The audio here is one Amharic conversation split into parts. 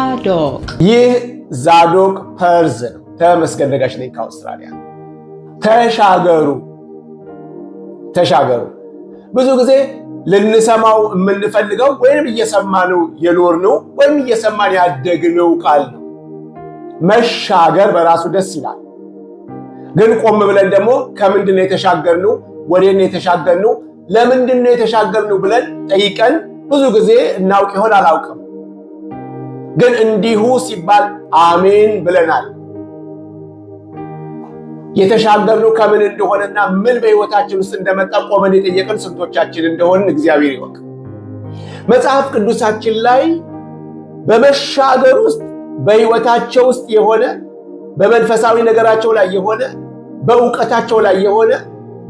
ዛዶቅ። ይህ ዛዶቅ ፐርዝ ነው። ተመስገን ነጋሽ ነኝ ከአውስትራሊያ። ተሻገሩ። ብዙ ጊዜ ልንሰማው የምንፈልገው ወይም እየሰማነው የኖርነው ወይም እየሰማን ያደግነው ቃል ነው። መሻገር በራሱ ደስ ይላል። ግን ቆም ብለን ደግሞ ከምንድነው የተሻገርነው? ወዴት ነው የተሻገርነው? ለምንድነው የተሻገርነው ብለን ጠይቀን ብዙ ጊዜ እናውቅ ይሆን አላውቅም። ግን እንዲሁ ሲባል አሜን ብለናል። የተሻገርነው ከምን እንደሆነና ምን በህይወታችን ውስጥ እንደመጣ ቆመን የጠየቅን ስንቶቻችን እንደሆን እግዚአብሔር ይወቅ። መጽሐፍ ቅዱሳችን ላይ በመሻገር ውስጥ በህይወታቸው ውስጥ የሆነ በመንፈሳዊ ነገራቸው ላይ የሆነ በእውቀታቸው ላይ የሆነ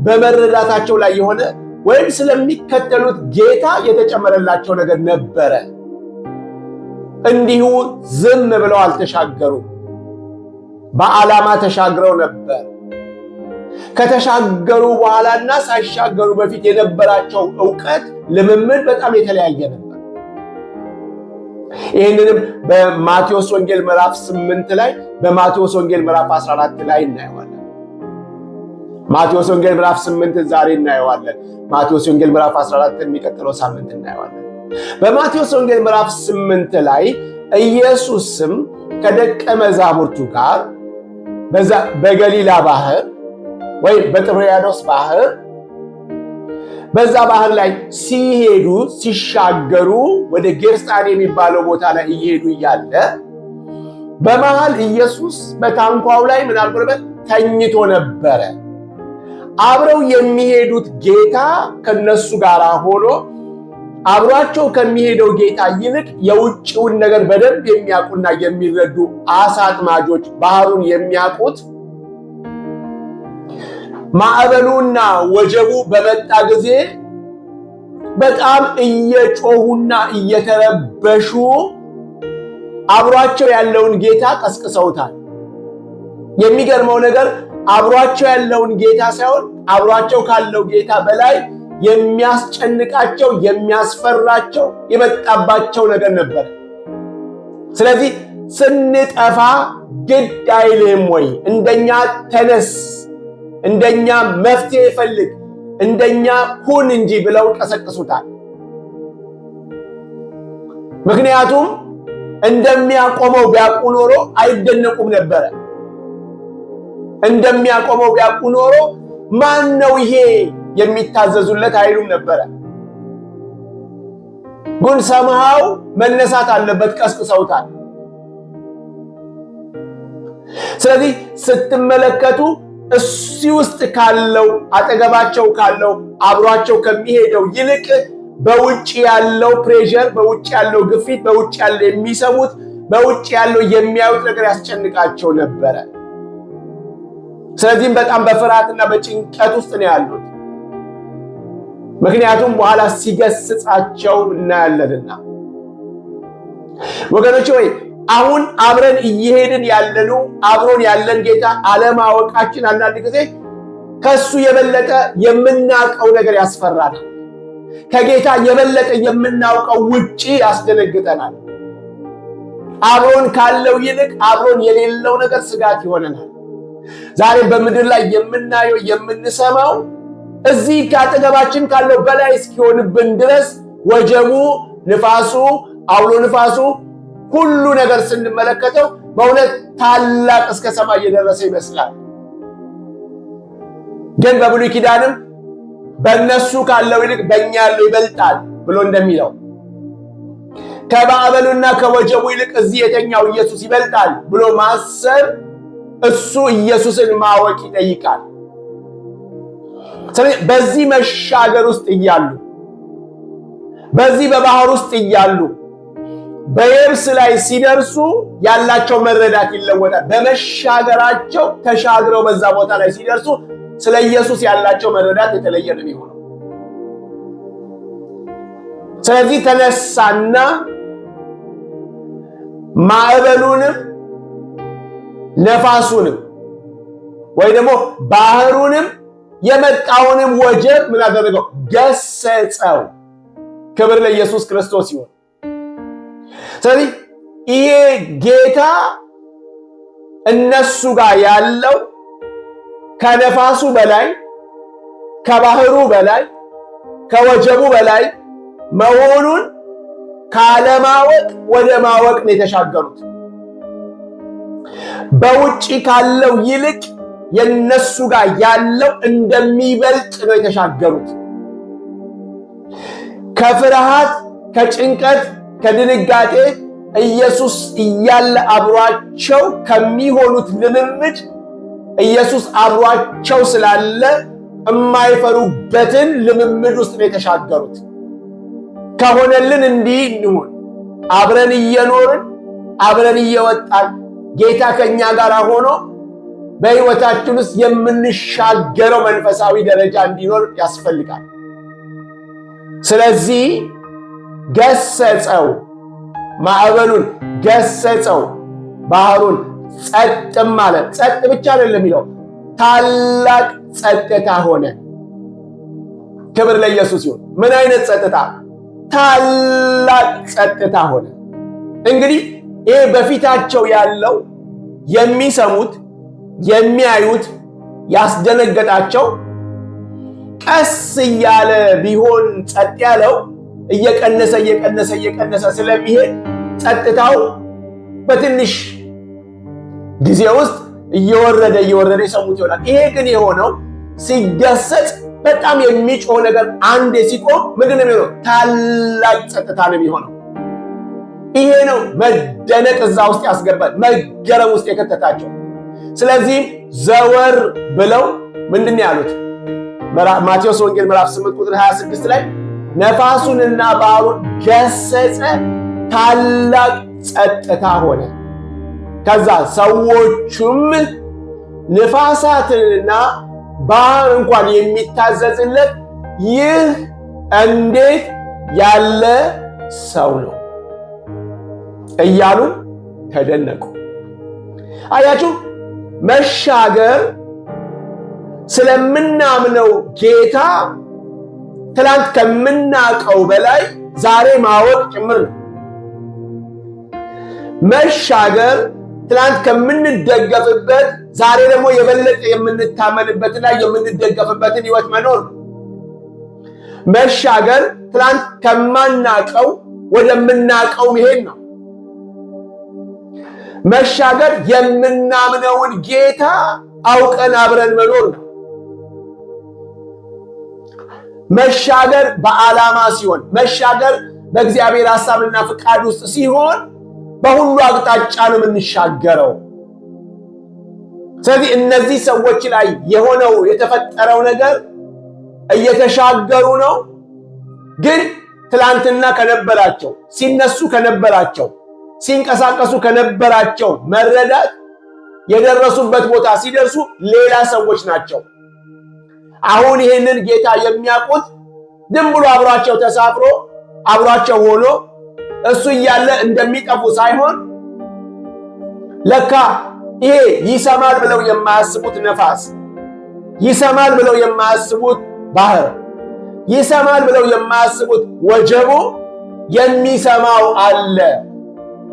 በመረዳታቸው ላይ የሆነ ወይም ስለሚከተሉት ጌታ የተጨመረላቸው ነገር ነበረ። እንዲሁ ዝም ብለው አልተሻገሩም። በዓላማ ተሻግረው ነበር። ከተሻገሩ በኋላና ሳይሻገሩ በፊት የነበራቸው ዕውቀት፣ ልምምድ በጣም የተለያየ ነበር። ይህንንም በማቴዎስ ወንጌል ምዕራፍ 8 ላይ በማቴዎስ ወንጌል ምዕራፍ 14 ላይ እናየዋለን። ማቴዎስ ወንጌል ምዕራፍ 8 ዛሬ እናየዋለን። ማቴዎስ ወንጌል ምዕራፍ 14 የሚቀጥለው ሳምንት እናየዋለን። በማቴዎስ ወንጌል ምዕራፍ 8 ላይ ኢየሱስም ከደቀ መዛሙርቱ ጋር በገሊላ ባህር ወይም በጥብርያዶስ ባህር በዛ ባህር ላይ ሲሻገሩ ወደ ጌርሳኔ የሚባለው ቦታ ላይ እየሄዱ እያለ በመሃል ኢየሱስ በታንኳው ላይ ምናልባት ተኝቶ ነበረ። አብረው የሚሄዱት ጌታ ከነሱ ጋር ሆኖ አብሯቸው ከሚሄደው ጌታ ይልቅ የውጭውን ነገር በደንብ የሚያውቁና የሚረዱ አሳ አጥማጆች፣ ባህሩን የሚያውቁት ማዕበሉና ወጀቡ በመጣ ጊዜ በጣም እየጮሁና እየተረበሹ አብሯቸው ያለውን ጌታ ቀስቅሰውታል። የሚገርመው ነገር አብሯቸው ያለውን ጌታ ሳይሆን አብሯቸው ካለው ጌታ በላይ የሚያስጨንቃቸው የሚያስፈራቸው የመጣባቸው ነገር ነበር። ስለዚህ ስንጠፋ ግድ አይልም ወይ? እንደኛ ተነስ፣ እንደኛ መፍትሄ ፈልግ፣ እንደኛ ሁን እንጂ ብለው ቀሰቅሱታል። ምክንያቱም እንደሚያቆመው ቢያውቁ ኖሮ አይደነቁም ነበረ። እንደሚያቆመው ቢያውቁ ኖሮ ማን ነው ይሄ የሚታዘዙለት አይሉም ነበረ። ግን ሰምሃው መነሳት አለበት፣ ቀስቅሰውታል። ስለዚህ ስትመለከቱ እሱ ውስጥ ካለው አጠገባቸው ካለው አብሯቸው ከሚሄደው ይልቅ በውጭ ያለው ፕሬሸር፣ በውጭ ያለው ግፊት፣ በውጭ ያለው የሚሰሙት፣ በውጭ ያለው የሚያዩት ነገር ያስጨንቃቸው ነበረ። ስለዚህም በጣም በፍርሃትና በጭንቀት ውስጥ ነው ያሉት። ምክንያቱም በኋላ ሲገስጻቸው እናያለንና። ወገኖች ሆይ አሁን አብረን እየሄድን ያለነው አብሮን ያለን ጌታ አለማወቃችን አንዳንድ ጊዜ ከሱ የበለጠ የምናውቀው ነገር ያስፈራናል። ከጌታ የበለጠ የምናውቀው ውጪ ያስደነግጠናል። አብሮን ካለው ይልቅ አብሮን የሌለው ነገር ስጋት ይሆነናል። ዛሬ በምድር ላይ የምናየው የምንሰማው እዚህ ከአጠገባችን ካለው በላይ እስኪሆንብን ድረስ ወጀቡ፣ ንፋሱ፣ አውሎ ንፋሱ ሁሉ ነገር ስንመለከተው በእውነት ታላቅ እስከ ሰማይ የደረሰ ይመስላል። ግን በብሉይ ኪዳንም በእነሱ ካለው ይልቅ በእኛ ያለው ይበልጣል ብሎ እንደሚለው ከማዕበሉና ከወጀቡ ይልቅ እዚህ የተኛው ኢየሱስ ይበልጣል ብሎ ማሰብ እሱ ኢየሱስን ማወቅ ይጠይቃል። ስለዚህ በዚህ መሻገር ውስጥ እያሉ በዚህ በባህር ውስጥ እያሉ በየብስ ላይ ሲደርሱ ያላቸው መረዳት ይለወጣል። በመሻገራቸው ተሻግረው በዛ ቦታ ላይ ሲደርሱ ስለ ኢየሱስ ያላቸው መረዳት የተለየ ነው የሚሆነው። ስለዚህ ተነሳና ማዕበሉንም ነፋሱንም ወይ ደግሞ ባህሩንም የመጣውንም ወጀብ ምን አደረገው? ገሰጸው። ክብር ለኢየሱስ ክርስቶስ ይሁን። ስለዚህ ይሄ ጌታ እነሱ ጋር ያለው ከነፋሱ በላይ ከባህሩ በላይ ከወጀቡ በላይ መሆኑን ካለማወቅ ወደ ማወቅ ነው የተሻገሩት። በውጪ ካለው ይልቅ የነሱ ጋር ያለው እንደሚበልጥ ነው የተሻገሩት። ከፍርሃት፣ ከጭንቀት፣ ከድንጋጤ ኢየሱስ እያለ አብሯቸው ከሚሆኑት ልምምድ ኢየሱስ አብሯቸው ስላለ የማይፈሩበትን ልምምድ ውስጥ ነው የተሻገሩት። ከሆነልን እንዲህ እንሁን፣ አብረን እየኖርን አብረን እየወጣን ጌታ ከኛ ጋር ሆኖ በሕይወታችን ውስጥ የምንሻገረው መንፈሳዊ ደረጃ እንዲኖር ያስፈልጋል። ስለዚህ ገሰጸው፣ ማዕበሉን ገሰጸው፣ ባህሩን ጸጥም አለ። ጸጥ ብቻ አይደለም የሚለው ታላቅ ጸጥታ ሆነ። ክብር ለኢየሱስ ይሁን። ምን አይነት ጸጥታ? ታላቅ ጸጥታ ሆነ። እንግዲህ ይሄ በፊታቸው ያለው የሚሰሙት የሚያዩት ያስደነገጣቸው ቀስ እያለ ቢሆን ጸጥ ያለው እየቀነሰ እየቀነሰ እየቀነሰ ስለሚሄድ ጸጥታው በትንሽ ጊዜ ውስጥ እየወረደ እየወረደ የሰሙት ይሆናል። ይሄ ግን የሆነው ሲገሰጽ በጣም የሚጮህ ነገር አንዴ ሲቆም ምንድን ነው የሚሆነው? ታላቅ ጸጥታ ነው የሚሆነው። ይሄ ነው መደነቅ እዛ ውስጥ ያስገባል፣ መገረም ውስጥ የከተታቸው። ስለዚህም ዘወር ብለው ምንድን ነው ያሉት? ማቴዎስ ወንጌል ምዕራፍ 8 ቁጥር 26 ላይ ነፋሱንና ባህሩን ገሰጸ፣ ታላቅ ጸጥታ ሆነ። ከዛ ሰዎቹም ንፋሳትንና ባህር እንኳን የሚታዘዝለት ይህ እንዴት ያለ ሰው ነው እያሉ ተደነቁ። አያችሁ፣ መሻገር ስለምናምነው ጌታ ትላንት ከምናውቀው በላይ ዛሬ ማወቅ ጭምር ነው። መሻገር ትላንት ከምንደገፍበት ዛሬ ደግሞ የበለጠ የምንታመንበትና የምንደገፍበትን ሕይወት መኖር ነው። መሻገር ትላንት ከማናውቀው ወደምናውቀው መሄድ ነው። መሻገር የምናምነውን ጌታ አውቀን አብረን መኖር ነው። መሻገር በዓላማ ሲሆን፣ መሻገር በእግዚአብሔር ሐሳብና ፍቃድ ውስጥ ሲሆን በሁሉ አቅጣጫ ነው የምንሻገረው። ስለዚህ እነዚህ ሰዎች ላይ የሆነው የተፈጠረው ነገር እየተሻገሩ ነው። ግን ትላንትና ከነበራቸው ሲነሱ ከነበራቸው ሲንቀሳቀሱ ከነበራቸው መረዳት የደረሱበት ቦታ ሲደርሱ ሌላ ሰዎች ናቸው። አሁን ይህንን ጌታ የሚያውቁት ዝም ብሎ አብሯቸው ተሳፍሮ አብሯቸው ሆኖ እሱ እያለ እንደሚጠፉ ሳይሆን ለካ ይሄ ይሰማል ብለው የማያስቡት ነፋስ፣ ይሰማል ብለው የማያስቡት ባህር፣ ይሰማል ብለው የማያስቡት ወጀቡ የሚሰማው አለ።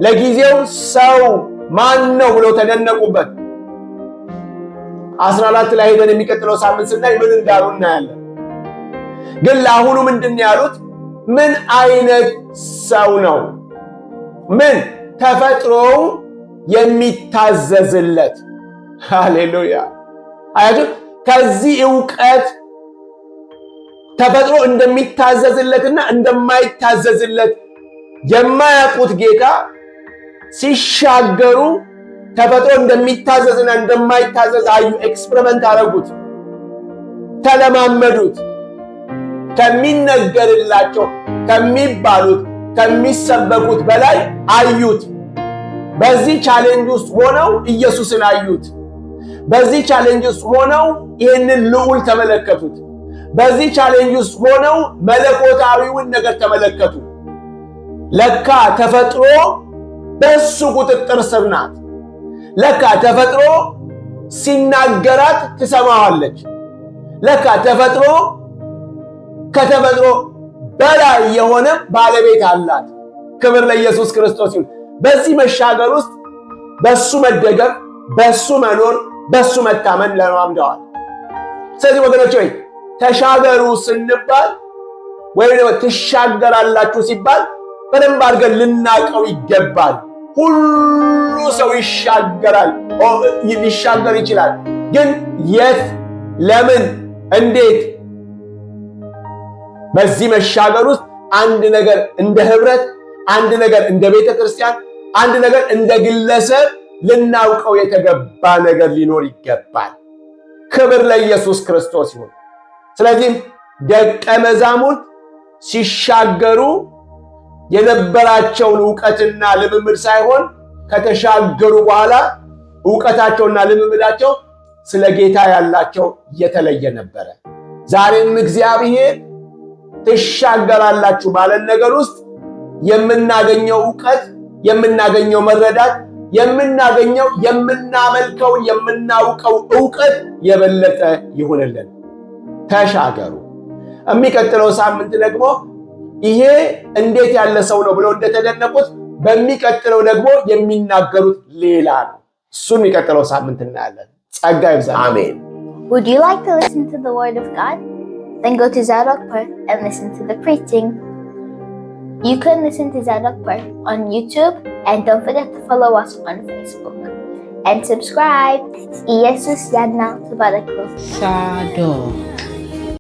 ለጊዜው ሰው ማን ነው ብለው ተደነቁበት። 14 ላይ ሄደን የሚቀጥለው ሳምንት ስናይ ምን እንዳሉ እናያለን። ግን ለአሁኑ ምንድን ያሉት? ምን አይነት ሰው ነው? ምን ተፈጥሮው የሚታዘዝለት። ሃሌሉያ! አያችሁ፣ ከዚህ ዕውቀት ተፈጥሮ እንደሚታዘዝለትና እንደማይታዘዝለት የማያውቁት ጌታ ሲሻገሩ ተፈጥሮ እንደሚታዘዝና እንደማይታዘዝ አዩ። ኤክስፐሪመንት አረጉት፣ ተለማመዱት። ከሚነገርላቸው ከሚባሉት ከሚሰበኩት በላይ አዩት። በዚህ ቻሌንጅ ውስጥ ሆነው ኢየሱስን አዩት። በዚህ ቻሌንጅ ውስጥ ሆነው ይህንን ልዑል ተመለከቱት። በዚህ ቻሌንጅ ውስጥ ሆነው መለኮታዊውን ነገር ተመለከቱ። ለካ ተፈጥሮ በሱ ቁጥጥር ስር ናት። ለካ ተፈጥሮ ሲናገራት ትሰማዋለች። ለካ ተፈጥሮ ከተፈጥሮ በላይ የሆነ ባለቤት አላት። ክብር ለኢየሱስ ክርስቶስ ይሁን። በዚህ መሻገር ውስጥ በሱ መደገፍ፣ በሱ መኖር፣ በሱ መታመን ለማምደዋል። ስለዚህ ወገኖች ሆይ ተሻገሩ ስንባል ወይም ትሻገራላችሁ ሲባል በደንብ አድርገን ልናቀው ይገባል። ሁሉ ሰው ይሻገራል፣ ሊሻገር ይችላል። ግን የት፣ ለምን፣ እንዴት? በዚህ መሻገር ውስጥ አንድ ነገር እንደ ህብረት፣ አንድ ነገር እንደ ቤተ ክርስቲያን፣ አንድ ነገር እንደ ግለሰብ ልናውቀው የተገባ ነገር ሊኖር ይገባል። ክብር ለኢየሱስ ክርስቶስ ይሁን። ስለዚህም ደቀ መዛሙርት ሲሻገሩ የነበራቸውን ዕውቀትና ልምምድ ሳይሆን ከተሻገሩ በኋላ ዕውቀታቸውና ልምምዳቸው ስለ ጌታ ያላቸው የተለየ ነበረ። ዛሬም እግዚአብሔር ትሻገራላችሁ ባለን ነገር ውስጥ የምናገኘው ዕውቀት፣ የምናገኘው መረዳት፣ የምናገኘው የምናመልከው የምናውቀው ዕውቀት የበለጠ ይሁንልን። ተሻገሩ። የሚቀጥለው ሳምንት ደግሞ ይሄ እንዴት ያለ ሰው ነው ብለው እንደተደነቁት በሚቀጥለው ደግሞ የሚናገሩት ሌላ ነው። እሱን የሚቀጥለው ሳምንት እናያለን። ጸጋ ይብዛ። አሜን። Would you like to listen to the word of God? Then go to Zadok Park and listen to the preaching. You can listen to Zadok Park on YouTube, and don't forget to follow us on Facebook and subscribe. ኢየሱስ ያድናል። ተባረኩ። Zadok